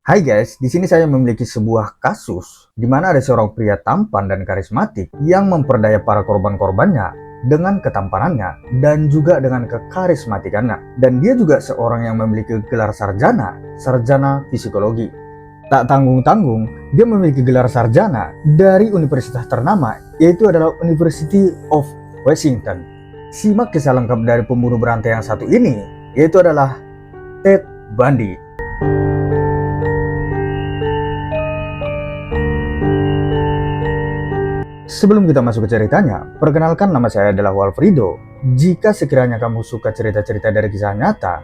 Hai guys, di sini saya memiliki sebuah kasus di mana ada seorang pria tampan dan karismatik yang memperdaya para korban-korbannya dengan ketampanannya dan juga dengan kekarismatikannya. Dan dia juga seorang yang memiliki gelar sarjana psikologi. Tak tanggung-tanggung, dia memiliki gelar sarjana dari universitas ternama, yaitu adalah University of Washington. Simak kisah lengkap dari pembunuh berantai yang satu ini, yaitu adalah Ted Bundy. Sebelum kita masuk ke ceritanya, perkenalkan nama saya adalah Walfrido. Jika sekiranya kamu suka cerita-cerita dari kisah nyata,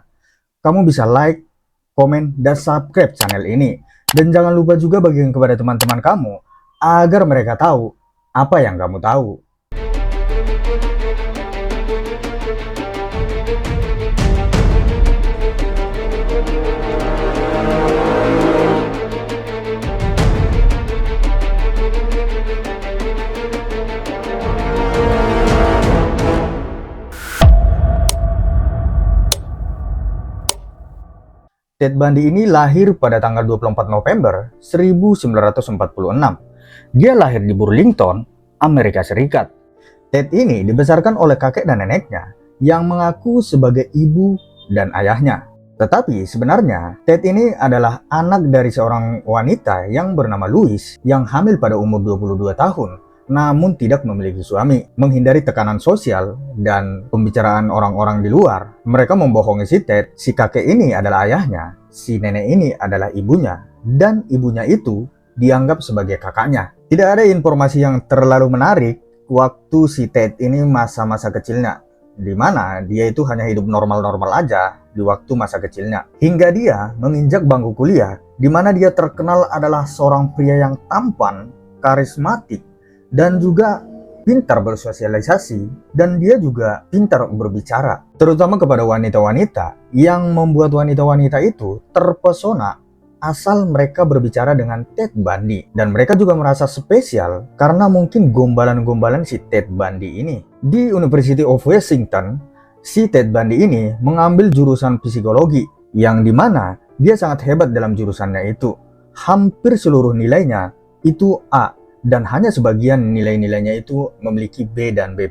kamu bisa like, komen, dan subscribe channel ini. Dan jangan lupa juga bagikan kepada teman-teman kamu, agar mereka tahu apa yang kamu tahu. Ted Bundy ini lahir pada tanggal 24 November 1946. Dia lahir di Burlington, Amerika Serikat. Ted ini dibesarkan oleh kakek dan neneknya yang mengaku sebagai ibu dan ayahnya. Tetapi sebenarnya Ted ini adalah anak dari seorang wanita yang bernama Louise yang hamil pada umur 22 tahun namun tidak memiliki suami. Menghindari tekanan sosial dan pembicaraan orang-orang di luar, mereka membohongi si Ted, si kakek ini adalah ayahnya, si nenek ini adalah ibunya, dan ibunya itu dianggap sebagai kakaknya. Tidak ada informasi yang terlalu menarik waktu si Ted ini masa-masa kecilnya, di mana dia itu hanya hidup normal-normal aja di waktu masa kecilnya. Hingga dia menginjak bangku kuliah, di mana dia terkenal adalah seorang pria yang tampan, karismatik, dan juga pintar bersosialisasi, dan dia juga pintar berbicara, terutama kepada wanita-wanita yang membuat wanita-wanita itu terpesona asal mereka berbicara dengan Ted Bundy. Dan mereka juga merasa spesial karena mungkin gombalan-gombalan si Ted Bundy ini. Di University of Washington, si Ted Bundy ini mengambil jurusan psikologi, yang dimana dia sangat hebat dalam jurusannya itu. Hampir seluruh nilainya itu A, dan hanya sebagian nilai-nilainya itu memiliki B dan B+.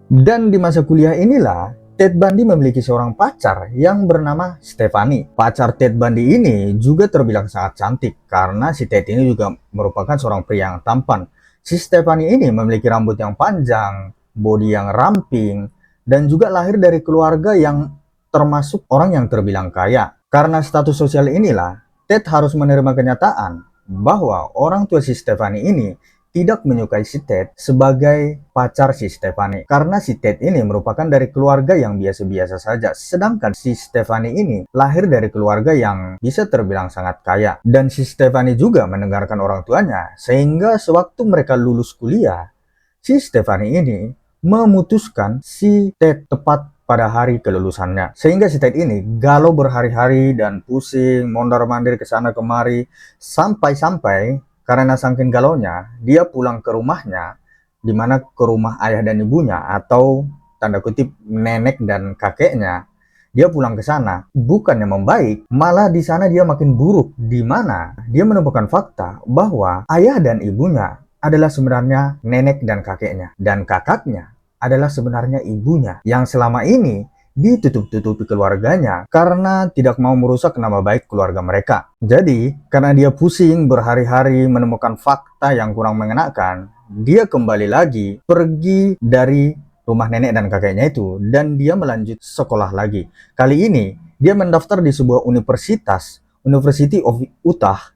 Dan di masa kuliah inilah Ted Bundy memiliki seorang pacar yang bernama Stephanie. Pacar Ted Bundy ini juga terbilang sangat cantik karena si Ted ini juga merupakan seorang pria yang tampan. Si Stephanie ini memiliki rambut yang panjang, bodi yang ramping, dan juga lahir dari keluarga yang termasuk orang yang terbilang kaya. Karena status sosial inilah, Ted harus menerima kenyataan bahwa orang tua si Stephanie ini tidak menyukai si Ted sebagai pacar si Stephanie, karena si Ted ini merupakan dari keluarga yang biasa-biasa saja, sedangkan si Stephanie ini lahir dari keluarga yang bisa terbilang sangat kaya. Dan si Stephanie juga mendengarkan orang tuanya, sehingga sewaktu mereka lulus kuliah, si Stephanie ini memutuskan si Ted tepat pada hari kelulusannya, sehingga si Ted ini galau berhari-hari dan pusing mondar-mandir ke sana kemari, sampai-sampai karena saking galaunya, dia pulang ke rumahnya, di mana ke rumah ayah dan ibunya, atau tanda kutip nenek dan kakeknya. Dia pulang ke sana, bukannya membaik, malah di sana dia makin buruk, di mana dia menemukan fakta bahwa ayah dan ibunya adalah sebenarnya nenek dan kakeknya, dan kakaknya adalah sebenarnya ibunya, yang selama ini ditutup-tutupi keluarganya karena tidak mau merusak nama baik keluarga mereka. Jadi, karena dia pusing berhari-hari menemukan fakta yang kurang mengenakan, dia kembali lagi pergi dari rumah nenek dan kakeknya itu, dan dia melanjut sekolah lagi. Kali ini, dia mendaftar di sebuah universitas, University of Utah.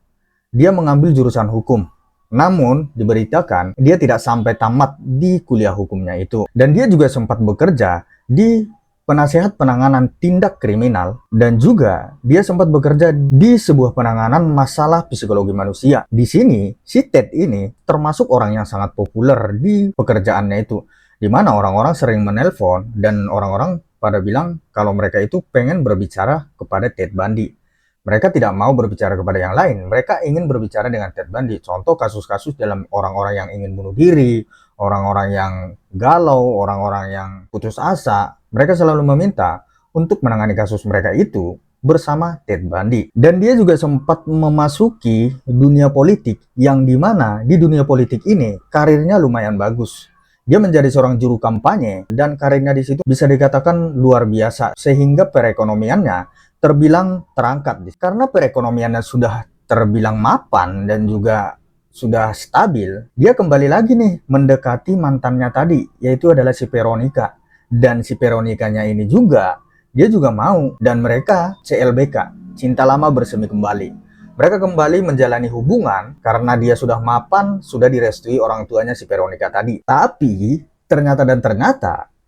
Dia mengambil jurusan hukum. Namun, diberitakan dia tidak sampai tamat di kuliah hukumnya itu. Dan dia juga sempat bekerja di penasehat penanganan tindak kriminal, dan juga dia sempat bekerja di sebuah penanganan masalah psikologi manusia. Di sini, si Ted ini termasuk orang yang sangat populer di pekerjaannya itu, di mana orang-orang sering menelpon dan orang-orang pada bilang kalau mereka itu pengen berbicara kepada Ted Bundy. Mereka tidak mau berbicara kepada yang lain, mereka ingin berbicara dengan Ted Bundy. Contoh kasus-kasus dalam orang-orang yang ingin bunuh diri, orang-orang yang galau, orang-orang yang putus asa, mereka selalu meminta untuk menangani kasus mereka itu bersama Ted Bundy. Dan dia juga sempat memasuki dunia politik, yang dimana di dunia politik ini karirnya lumayan bagus. Dia menjadi seorang juru kampanye dan karirnya di situ bisa dikatakan luar biasa, sehingga perekonomiannya terbilang terangkat. Karena perekonomiannya sudah terbilang mapan dan juga sudah stabil, dia kembali lagi nih mendekati mantannya tadi, yaitu adalah si Veronica. Dan si Veronicanya ini juga, dia juga mau, dan mereka CLBK, cinta lama bersemi kembali. Mereka kembali menjalani hubungan karena dia sudah mapan, sudah direstui orang tuanya si Veronica tadi. Tapi ternyata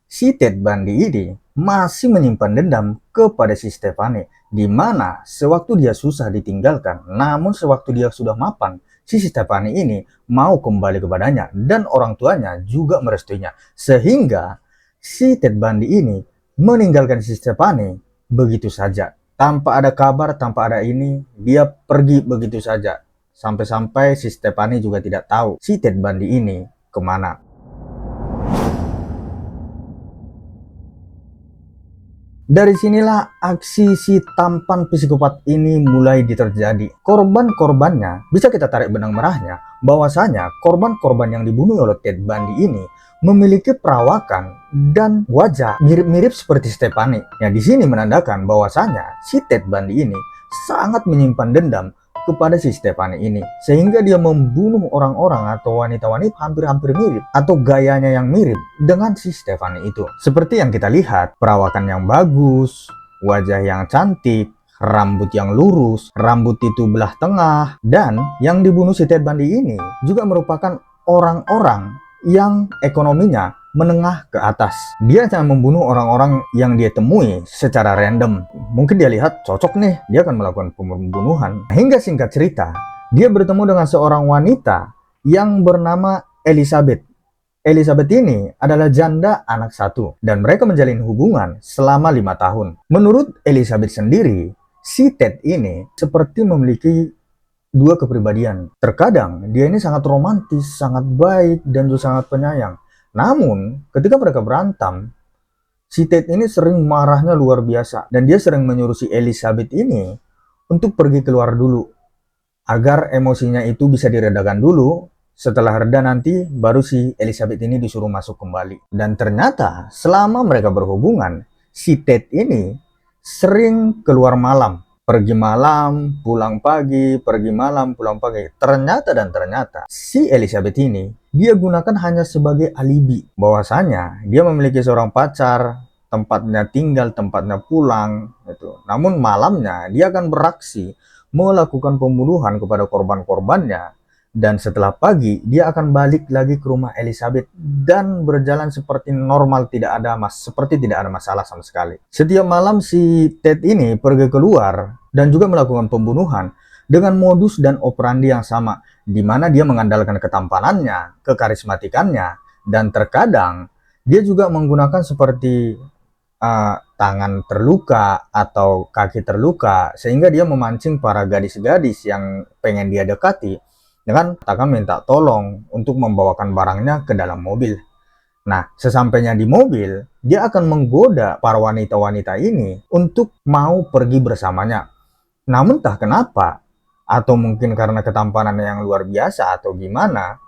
si Ted Bundy ini masih menyimpan dendam kepada si Stephanie, di mana sewaktu dia susah ditinggalkan, namun sewaktu dia sudah mapan, si Stephanie ini mau kembali kepadanya dan orang tuanya juga merestuinya. Sehingga si Ted Bundy ini meninggalkan si Stephanie begitu saja. Tanpa ada kabar, tanpa ada ini, dia pergi begitu saja. Sampai-sampai si Stephanie juga tidak tahu si Ted Bundy ini kemana. Dari sinilah aksi si tampan psikopat ini mulai terjadi. Korban-korbannya, bisa kita tarik benang merahnya, bahwasanya korban-korban yang dibunuh oleh Ted Bundy ini memiliki perawakan dan wajah mirip-mirip seperti Stephanie. Ya, di sini menandakan bahwasanya si Ted Bundy ini sangat menyimpan dendam kepada si Stephanie ini, sehingga dia membunuh orang-orang atau wanita-wanita hampir-hampir mirip atau gayanya yang mirip dengan si Stephanie itu. Seperti yang kita lihat, perawakan yang bagus, wajah yang cantik, rambut yang lurus, rambut itu belah tengah, dan yang dibunuh si Ted Bundy ini juga merupakan orang-orang yang ekonominya menengah ke atas. Dia hanya membunuh orang-orang yang dia temui secara random. Mungkin dia lihat cocok nih, dia akan melakukan pembunuhan. Hingga singkat cerita, dia bertemu dengan seorang wanita yang bernama Elizabeth. Elizabeth ini adalah janda anak satu, dan mereka menjalin hubungan selama 5 tahun. Menurut Elizabeth sendiri, si Ted ini seperti memiliki dua kepribadian. Terkadang dia ini sangat romantis, sangat baik, dan juga sangat penyayang. Namun ketika mereka berantem, si Ted ini sering marahnya luar biasa, dan dia sering menyuruh si Elizabeth ini untuk pergi keluar dulu agar emosinya itu bisa diredakan dulu. Setelah reda nanti baru si Elizabeth ini disuruh masuk kembali. Dan ternyata selama mereka berhubungan, si Ted ini sering keluar malam. Pergi malam, pulang pagi, pergi malam, pulang pagi. Ternyata si Elizabeth ini dia gunakan hanya sebagai alibi. Bahwasanya dia memiliki seorang pacar, tempatnya tinggal, tempatnya pulang. Gitu. Namun malamnya dia akan beraksi melakukan pembunuhan kepada korban-korbannya. Dan setelah pagi dia akan balik lagi ke rumah Elizabeth dan berjalan seperti normal, seperti tidak ada masalah sama sekali. Setiap malam si Ted ini pergi keluar dan juga melakukan pembunuhan dengan modus dan operandi yang sama, di mana dia mengandalkan ketampanannya, kekarismatikannya, dan terkadang dia juga menggunakan seperti tangan terluka atau kaki terluka, sehingga dia memancing para gadis-gadis yang pengen dia dekati dengan katakan minta tolong untuk membawakan barangnya ke dalam mobil. Nah, sesampainya di mobil, dia akan menggoda para wanita-wanita ini untuk mau pergi bersamanya. Namun entah kenapa, atau mungkin karena ketampanannya yang luar biasa atau gimana,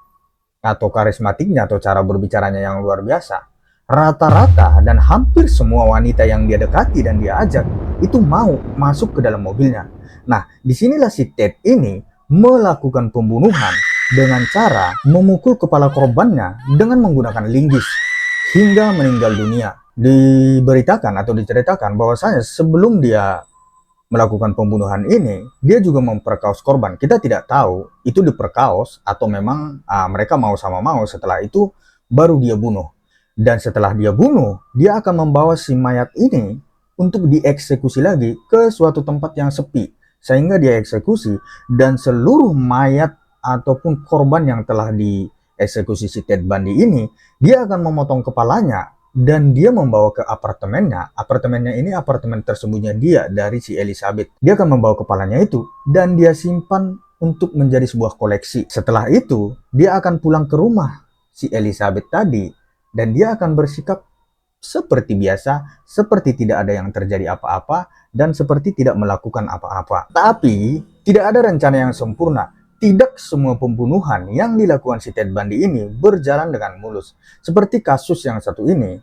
atau karismatiknya atau cara berbicaranya yang luar biasa, rata-rata dan hampir semua wanita yang dia dekati dan dia ajak itu mau masuk ke dalam mobilnya. Nah, disinilah si Ted ini melakukan pembunuhan dengan cara memukul kepala korbannya dengan menggunakan linggis hingga meninggal dunia. Diberitakan atau diceritakan bahwasanya sebelum dia melakukan pembunuhan ini, dia juga memperkaos korban. Kita tidak tahu itu diperkaos atau memang mereka mau sama mau. Setelah itu baru dia bunuh. Dan setelah dia bunuh, dia akan membawa si mayat ini untuk dieksekusi lagi ke suatu tempat yang sepi, sehingga dia eksekusi, dan seluruh mayat ataupun korban yang telah dieksekusi si Ted Bundy ini, dia akan memotong kepalanya dan dia membawa ke apartemennya. Apartemennya ini apartemen tersembunyi dia dari si Elizabeth. Dia akan membawa kepalanya itu dan dia simpan untuk menjadi sebuah koleksi. Setelah itu, dia akan pulang ke rumah si Elizabeth tadi dan dia akan bersikap seperti biasa, seperti tidak ada yang terjadi apa-apa, dan seperti tidak melakukan apa-apa. Tapi, tidak ada rencana yang sempurna. Tidak semua pembunuhan yang dilakukan si Ted Bundy ini berjalan dengan mulus. Seperti kasus yang satu ini,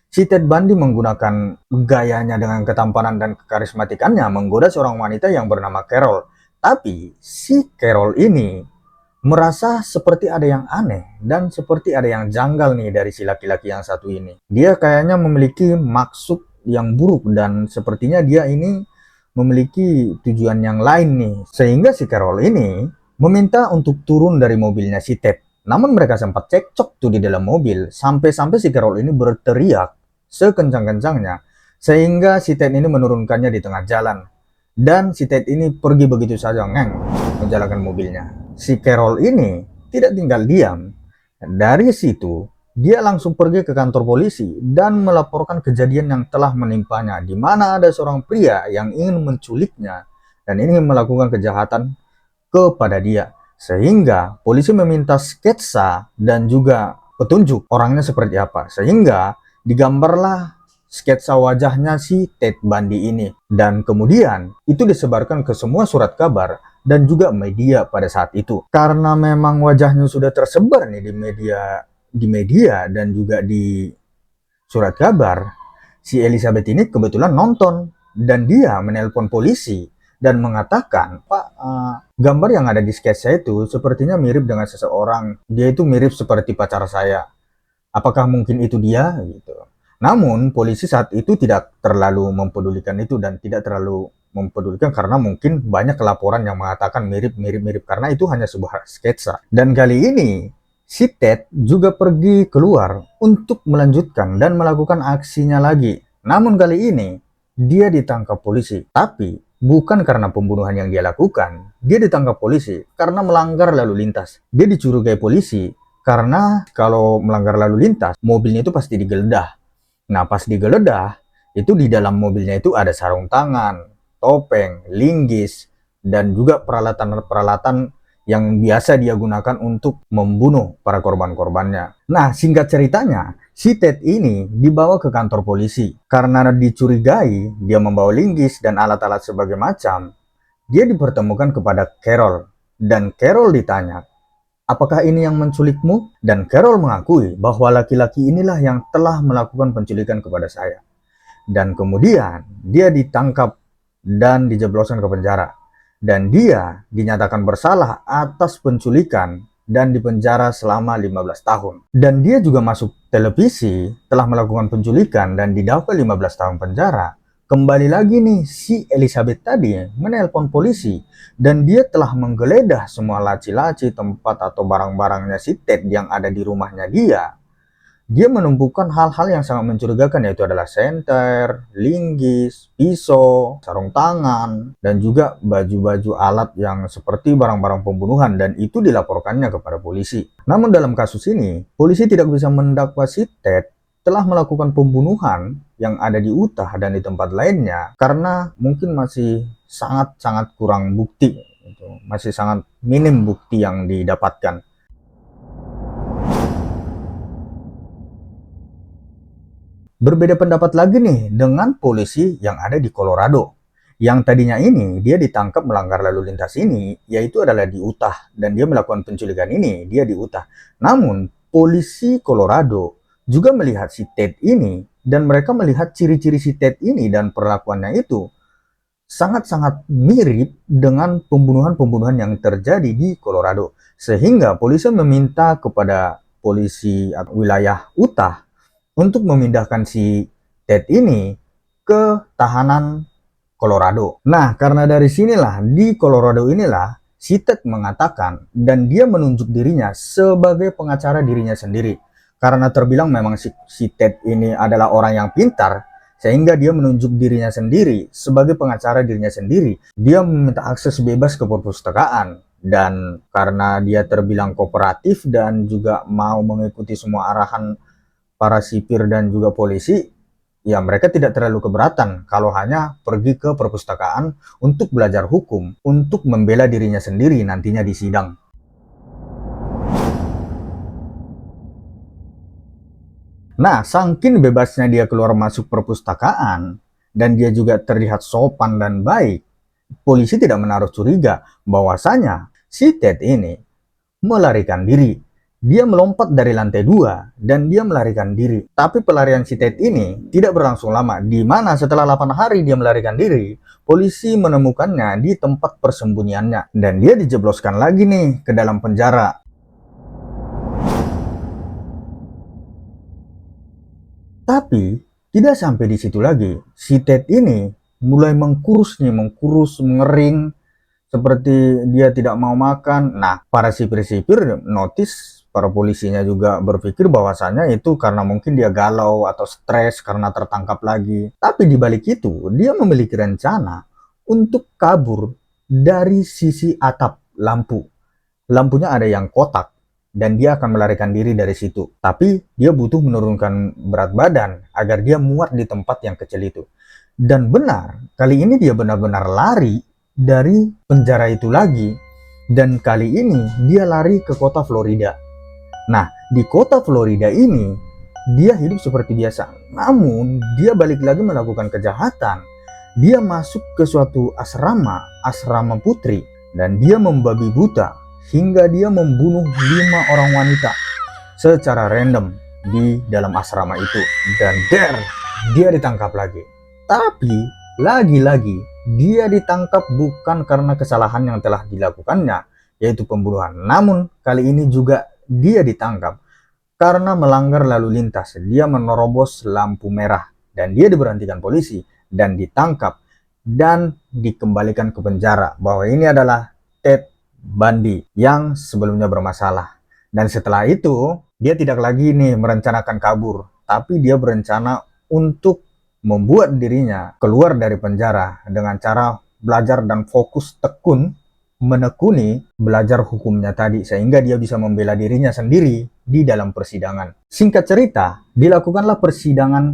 si Ted Bundy menggunakan gayanya dengan ketampanan dan kekarismatikannya menggoda seorang wanita yang bernama Carol. Tapi, si Carol ini merasa seperti ada yang aneh dan seperti ada yang janggal nih dari si laki-laki yang satu ini. Dia kayaknya memiliki maksud yang buruk dan sepertinya dia ini memiliki tujuan yang lain nih. Sehingga si Carol ini meminta untuk turun dari mobilnya si Ted. Namun mereka sempat cekcok tuh di dalam mobil sampai-sampai si Carol ini berteriak sekencang-kencangnya sehingga si Ted ini menurunkannya di tengah jalan. Dan si Ted ini pergi begitu saja menjalankan mobilnya. Si Carol ini tidak tinggal diam. Dari situ, dia langsung pergi ke kantor polisi dan melaporkan kejadian yang telah menimpanya, di mana ada seorang pria yang ingin menculiknya dan ingin melakukan kejahatan kepada dia. Sehingga polisi meminta sketsa dan juga petunjuk orangnya seperti apa. Sehingga digambarlah sketsa wajahnya si Ted Bundy ini. Dan kemudian itu disebarkan ke semua surat kabar dan juga media pada saat itu. Karena memang wajahnya sudah tersebar nih di media dan juga di surat kabar, si Elizabeth ini kebetulan nonton dan dia menelpon polisi dan mengatakan, "Pak, gambar yang ada di sketsa itu sepertinya mirip dengan seseorang. Dia itu mirip seperti pacar saya. Apakah mungkin itu dia?" gitu. Namun polisi saat itu tidak terlalu mempedulikan itu dan tidak terlalu mempedulikan karena mungkin banyak laporan yang mengatakan mirip karena itu hanya sebuah sketsa. Dan kali ini si Ted juga pergi keluar untuk melanjutkan dan melakukan aksinya lagi. Namun kali ini dia ditangkap polisi. Tapi bukan karena pembunuhan yang dia lakukan. Dia ditangkap polisi karena melanggar lalu lintas. Dia dicurigai polisi karena kalau melanggar lalu lintas, mobilnya itu pasti digeledah. Nah, pas digeledah, itu di dalam mobilnya itu ada sarung tangan, topeng, linggis, dan juga peralatan-peralatan yang biasa dia gunakan untuk membunuh para korban-korbannya. Nah, singkat ceritanya, si Ted ini dibawa ke kantor polisi. Karena dicurigai, dia membawa linggis dan alat-alat sebagai macam, dia dipertemukan kepada Carol. Dan Carol ditanya, "Apakah ini yang menculikmu?" Dan Carol mengakui bahwa laki-laki inilah yang telah melakukan penculikan kepada saya. Dan kemudian dia ditangkap dan dijebloskan ke penjara. Dan dia dinyatakan bersalah atas penculikan dan dipenjara selama 15 tahun. Dan dia juga masuk televisi telah melakukan penculikan dan didakwa 15 tahun penjara. Kembali lagi nih, si Elizabeth tadi menelpon polisi dan dia telah menggeledah semua laci-laci tempat atau barang-barangnya si Ted yang ada di rumahnya dia. Dia menemukan hal-hal yang sangat mencurigakan, yaitu adalah senter, linggis, pisau, sarung tangan, dan juga baju-baju alat yang seperti barang-barang pembunuhan, dan itu dilaporkannya kepada polisi. Namun dalam kasus ini, polisi tidak bisa mendakwa si Ted telah melakukan pembunuhan yang ada di Utah dan di tempat lainnya karena mungkin masih sangat-sangat kurang bukti, masih sangat minim bukti yang didapatkan. Berbeda pendapat lagi nih dengan polisi yang ada di Colorado. Yang tadinya ini dia ditangkap melanggar lalu lintas ini yaitu adalah di Utah dan dia melakukan penculikan ini dia di Utah. Namun polisi Colorado juga melihat si Ted ini dan mereka melihat ciri-ciri si Ted ini dan perlakuannya itu sangat-sangat mirip dengan pembunuhan-pembunuhan yang terjadi di Colorado. Sehingga polisi meminta kepada polisi wilayah Utah untuk memindahkan si Ted ini ke tahanan Colorado. Nah, karena dari sinilah, di Colorado inilah, si Ted mengatakan dan dia menunjuk dirinya sebagai pengacara dirinya sendiri. Karena terbilang memang si Ted ini adalah orang yang pintar, sehingga dia menunjuk dirinya sendiri sebagai pengacara dirinya sendiri. Dia meminta akses bebas ke perpustakaan. Dan karena dia terbilang kooperatif dan juga mau mengikuti semua arahan para sipir dan juga polisi, ya mereka tidak terlalu keberatan kalau hanya pergi ke perpustakaan untuk belajar hukum, untuk membela dirinya sendiri nantinya di sidang. Nah, saking bebasnya dia keluar masuk perpustakaan, dan dia juga terlihat sopan dan baik, polisi tidak menaruh curiga bahwasanya si Ted ini melarikan diri. Dia melompat dari lantai 2 dan dia melarikan diri. Tapi pelarian si Ted ini tidak berlangsung lama, di mana setelah 8 hari dia melarikan diri, polisi menemukannya di tempat persembunyiannya. Dan dia dijebloskan lagi nih ke dalam penjara. Tapi tidak sampai di situ lagi. Si Ted ini mulai mengkurus nih, mengkurus, mengering, seperti dia tidak mau makan. Nah, para sipir-sipir notice, para polisinya juga berpikir bahwasanya itu karena mungkin dia galau atau stres karena tertangkap lagi. Tapi di balik itu, dia memiliki rencana untuk kabur dari sisi atap lampu. Lampunya ada yang kotak dan dia akan melarikan diri dari situ. Tapi dia butuh menurunkan berat badan agar dia muat di tempat yang kecil itu. Dan benar, kali ini dia benar-benar lari dari penjara itu lagi. Dan kali ini dia lari ke kota Florida. Nah, di kota Florida ini dia hidup seperti biasa. Namun, dia balik lagi melakukan kejahatan. Dia masuk ke suatu asrama putri, dan dia membabi buta hingga dia membunuh 5 orang wanita secara random di dalam asrama itu. Dan dia ditangkap lagi. Tapi lagi-lagi dia ditangkap bukan karena kesalahan yang telah dilakukannya, yaitu pembunuhan. Namun kali ini juga dia ditangkap karena melanggar lalu lintas. Dia menerobos lampu merah dan dia diberhentikan polisi dan ditangkap dan dikembalikan ke penjara, bahwa ini adalah Ted Bundy yang sebelumnya bermasalah. Dan setelah itu dia tidak lagi nih merencanakan kabur, tapi dia berencana untuk membuat dirinya keluar dari penjara dengan cara belajar dan fokus tekun menekuni belajar hukumnya tadi, sehingga dia bisa membela dirinya sendiri di dalam persidangan. Singkat cerita, dilakukanlah persidangan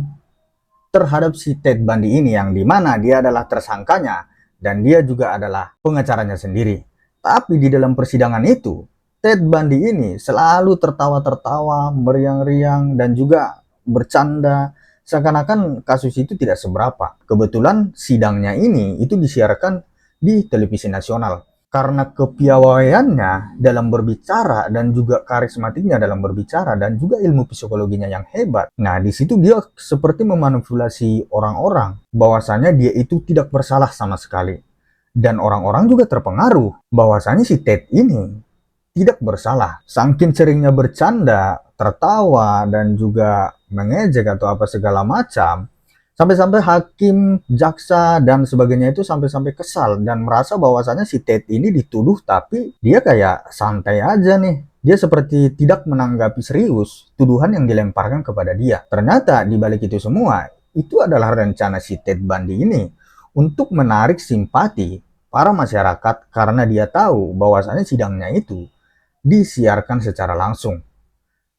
terhadap si Ted Bundy ini, yang dimana dia adalah tersangkanya dan dia juga adalah pengacaranya sendiri. Tapi di dalam persidangan itu, Ted Bundy ini selalu tertawa-tertawa, meriang-riang, dan juga bercanda, seakan-akan kasus itu tidak seberapa. Kebetulan sidangnya ini itu disiarkan di televisi nasional. Karena kepiawaiannya dalam berbicara dan juga karismatiknya dalam berbicara dan juga ilmu psikologinya yang hebat. Nah, di situ dia seperti memanipulasi orang-orang bahwasanya dia itu tidak bersalah sama sekali. Dan orang-orang juga terpengaruh bahwasanya si Ted ini tidak bersalah. Saking seringnya bercanda, tertawa, dan juga mengejek atau apa segala macam, sampai-sampai hakim, jaksa, dan sebagainya itu sampai-sampai kesal dan merasa bahwasanya si Ted ini dituduh tapi dia kayak santai aja nih. Dia seperti tidak menanggapi serius tuduhan yang dilemparkan kepada dia. Ternyata di balik itu semua, itu adalah rencana si Ted Bundy ini untuk menarik simpati para masyarakat karena dia tahu bahwasanya sidangnya itu disiarkan secara langsung.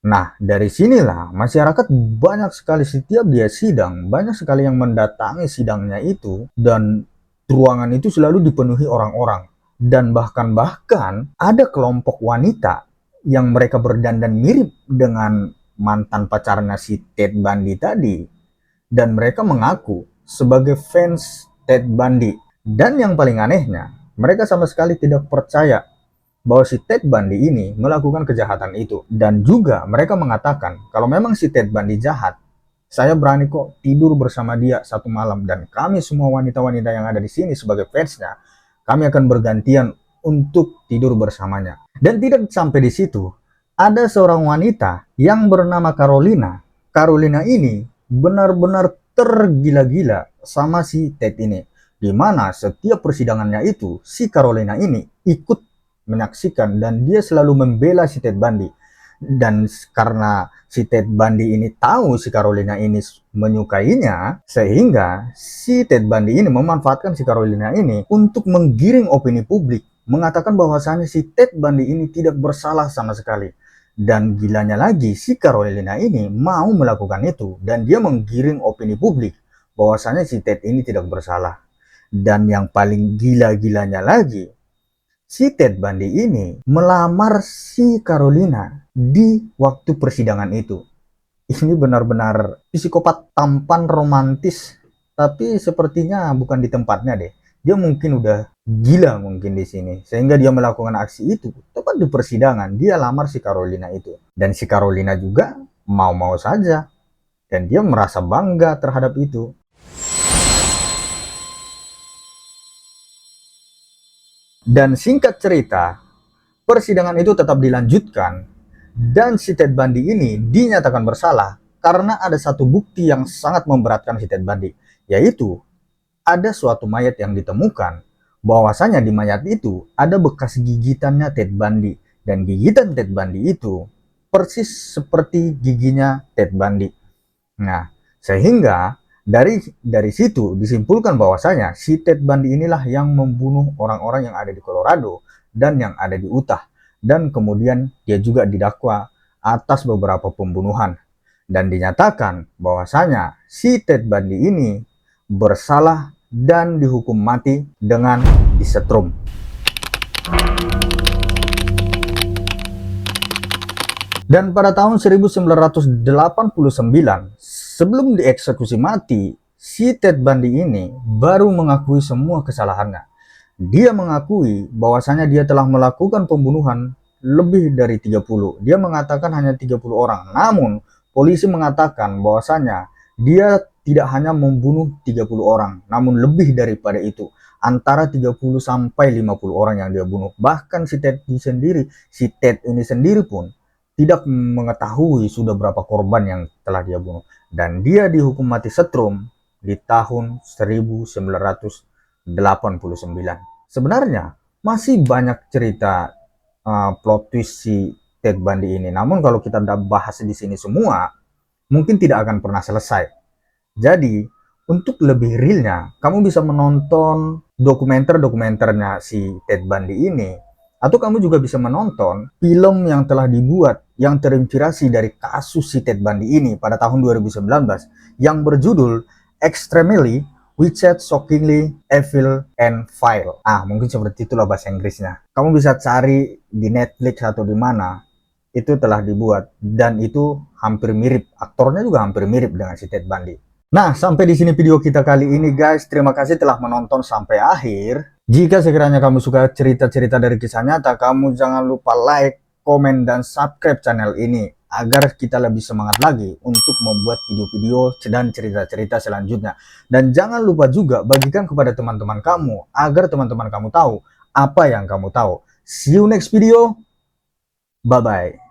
Nah, dari sinilah masyarakat banyak sekali setiap dia sidang, banyak sekali yang mendatangi sidangnya itu, dan ruangan itu selalu dipenuhi orang-orang. Dan bahkan ada kelompok wanita yang mereka berdandan mirip dengan mantan pacarnya si Ted Bundy tadi, dan mereka mengaku sebagai fans Ted Bundy. Dan yang paling anehnya, mereka sama sekali tidak percaya bahwa si Ted Bundy ini melakukan kejahatan itu. Dan juga mereka mengatakan kalau memang si Ted Bundy jahat, saya berani kok tidur bersama dia satu malam, dan kami semua wanita-wanita yang ada di sini sebagai fansnya, kami akan bergantian untuk tidur bersamanya. Dan tidak sampai di situ, ada seorang wanita yang bernama Carolina. Carolina ini benar-benar tergila-gila sama si Ted ini, di mana setiap persidangannya itu si Carolina ini ikut menyaksikan dan dia selalu membela si Ted Bundy. Dan karena si Ted Bundy ini tahu si Carolina ini menyukainya, sehingga si Ted Bundy ini memanfaatkan si Carolina ini untuk menggiring opini publik, mengatakan bahwasannya si Ted Bundy ini tidak bersalah sama sekali. Dan gilanya lagi, si Carolina ini mau melakukan itu dan dia menggiring opini publik bahwasannya si Ted ini tidak bersalah. Dan yang paling gila-gilanya lagi, si Ted Bundy ini melamar si Carolina di waktu persidangan itu. ini benar-benar psikopat tampan romantis, tapi sepertinya bukan di tempatnya deh. Dia mungkin udah gila mungkin di sini, sehingga dia melakukan aksi itu tepat di persidangan. Dia lamar si Carolina itu, dan si Carolina juga mau-mau saja, dan dia merasa bangga terhadap itu. Dan singkat cerita, persidangan itu tetap dilanjutkan dan si Ted Bundy ini dinyatakan bersalah karena ada satu bukti yang sangat memberatkan si Ted Bundy, yaitu ada suatu mayat yang ditemukan bahwasanya di mayat itu ada bekas gigitannya Ted Bundy, dan gigitan Ted Bundy itu persis seperti giginya Ted Bundy. Nah, sehingga dari situ disimpulkan bahwasanya si Ted Bundy inilah yang membunuh orang-orang yang ada di Colorado dan yang ada di Utah. Dan kemudian dia juga didakwa atas beberapa pembunuhan. Dan dinyatakan bahwasanya si Ted Bundy ini bersalah dan dihukum mati dengan disetrum. Dan pada tahun 1989, sebelum dieksekusi mati, si Ted Bundy ini baru mengakui semua kesalahannya. Dia mengakui bahwasanya dia telah melakukan pembunuhan lebih dari 30. Dia mengatakan hanya 30 orang. Namun, polisi mengatakan bahwasanya dia tidak hanya membunuh 30 orang, namun lebih daripada itu. Antara 30 sampai 50 orang yang dia bunuh. Bahkan si Ted ini sendiri pun tidak mengetahui sudah berapa korban yang telah dia bunuh. Dan dia dihukum mati setrum di tahun 1989. Sebenarnya masih banyak cerita plot twist si Ted Bundy ini. Namun kalau kita bahas di sini semua, mungkin tidak akan pernah selesai. Jadi, untuk lebih realnya, kamu bisa menonton dokumenter-dokumenternya si Ted Bundy ini, atau kamu juga bisa menonton film yang telah dibuat yang terinspirasi dari kasus si Ted Bundy ini pada tahun 2019 yang berjudul Extremely Wicked, Shockingly Evil and Vile. Mungkin seperti itulah bahasa Inggrisnya. Kamu bisa cari di Netflix atau di mana, itu telah dibuat dan itu hampir mirip. Aktornya juga hampir mirip dengan si Ted Bundy. Nah, sampai di sini video kita kali ini guys. Terima kasih telah menonton sampai akhir. Jika sekiranya kamu suka cerita-cerita dari kisah nyata, kamu jangan lupa like, komen, dan subscribe channel ini agar kita lebih semangat lagi untuk membuat video-video dan cerita-cerita selanjutnya. Dan jangan lupa juga bagikan kepada teman-teman kamu agar teman-teman kamu tahu apa yang kamu tahu. See you next video. Bye-bye.